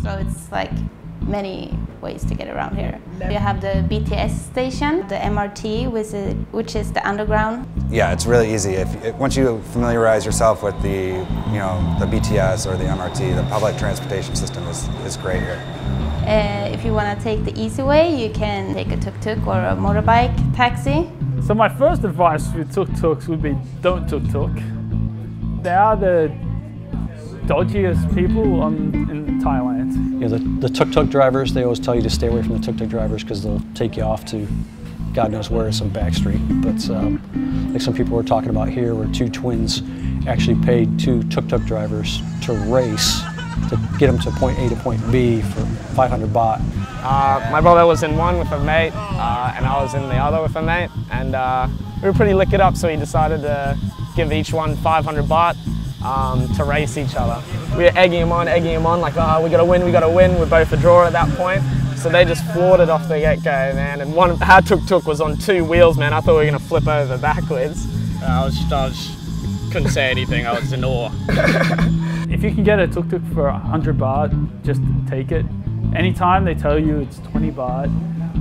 So it's like many ways to get around here. You have the BTS station, the MRT, which is the underground. Yeah, it's really easy. Once you familiarize yourself with the BTS or the MRT, the public transportation system is great here. If you want to take the easy way, you can take a tuk-tuk or a motorbike taxi. So my first advice with tuk-tuks would be don't tuk-tuk. They are the dodgiest people in Thailand. You know, the tuk-tuk drivers, they always tell you to stay away from the tuk-tuk drivers because they'll take you off to God knows where, some back street. But like some people were talking about here, where two twins actually paid two tuk-tuk drivers to race to get them to point A to point B for 500 baht. My brother was in one with a mate, and I was in the other with a mate, and we were pretty liquored up, so he decided to give each one 500 baht to race each other. We were egging him on, like, oh, we gotta win, we're both a draw at that point. So they just floored it off the get-go, man, and our tuk-tuk was on 2 wheels, man. I thought we were gonna flip over backwards. I couldn't say anything, I was in awe. If you can get a tuk-tuk for 100 baht, just take it. Anytime they tell you it's 20 baht,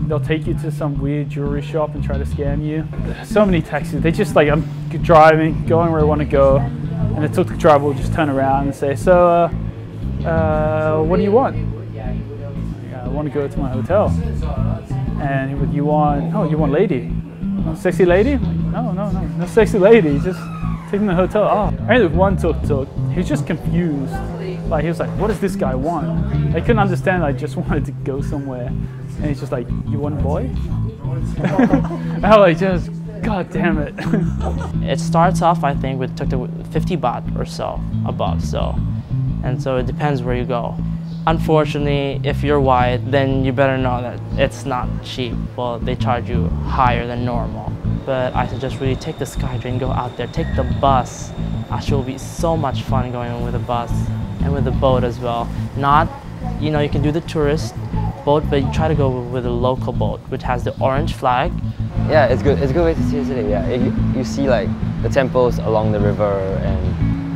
they'll take you to some weird jewelry shop and try to scam you. So many taxis, they just like, I'm driving, going where I want to go, and the tuk-tuk driver will just turn around and say, so, what do you want? I want to go to my hotel. And you want lady? Sexy lady? No sexy lady, just take me to the hotel. Oh, I had one tuk-tuk, he was just confused. Like, he was like, what does this guy want? I couldn't understand, I just wanted to go somewhere. And he's just like, you want a boy? And I was like, God damn it. It starts off, I think, with tuk-tuk 50 baht or so above, and so it depends where you go. Unfortunately, if you're white, then you better know that it's not cheap. Well, they charge you higher than normal. But I suggest really take the SkyTrain, go out there, take the bus. Actually, it will be so much fun going with the bus and with the boat as well. Not, you know, you can do the tourist boat, but you try to go with a local boat, which has the orange flag. Yeah, it's good. It's a good way to see the city. Yeah, you see like the temples along the river and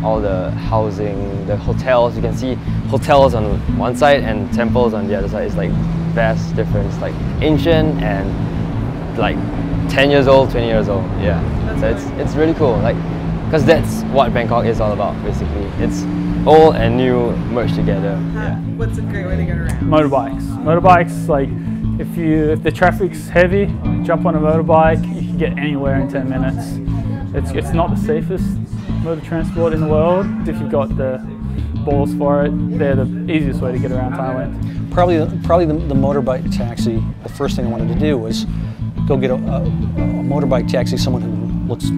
all the housing, the hotels. You can see hotels on one side and temples on the other side. It's like vast difference, like ancient and like 10 years old, 20 years old. Yeah, so it's really cool. Like, because that's what Bangkok is all about, basically. It's old and new merged together. Yeah. What's a great way to get around? Motorbikes, like if the traffic's heavy, jump on a motorbike, you can get anywhere in 10 minutes. It's not the safest mode of transport in the world. If you've got the balls for it, they're the easiest way to get around Thailand. Probably the motorbike taxi, the first thing I wanted to do was go get a motorbike taxi, someone who looks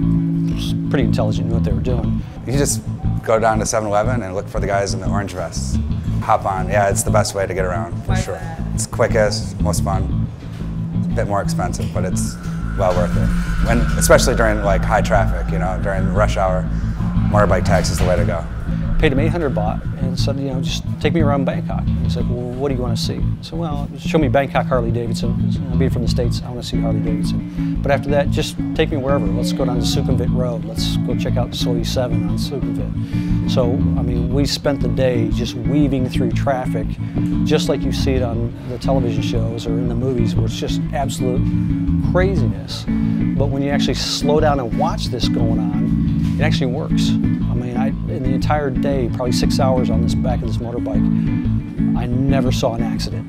pretty intelligent, knew what they were doing. You just go down to 7-Eleven and look for the guys in the orange vests. Hop on. Yeah, it's the best way to get around, for sure. It's quickest, most fun. It's a bit more expensive, but it's well worth it. Especially during like high traffic, you know, during rush hour, motorbike taxi is the way to go. Paid him 800 baht and said, you know, just take me around Bangkok. He's like, well, what do you want to see? I said, well, show me Bangkok Harley Davidson. Said, being from the States, I want to see Harley Davidson. But after that, just take me wherever. Let's go down to Sukhumvit Road. Let's go check out Soi 7 on Sukhumvit. So, I mean, we spent the day just weaving through traffic, just like you see it on the television shows or in the movies, where it's just absolute craziness. But when you actually slow down and watch this going on, it actually works. I mean, in the entire day, probably 6 hours on this back of this motorbike, I never saw an accident.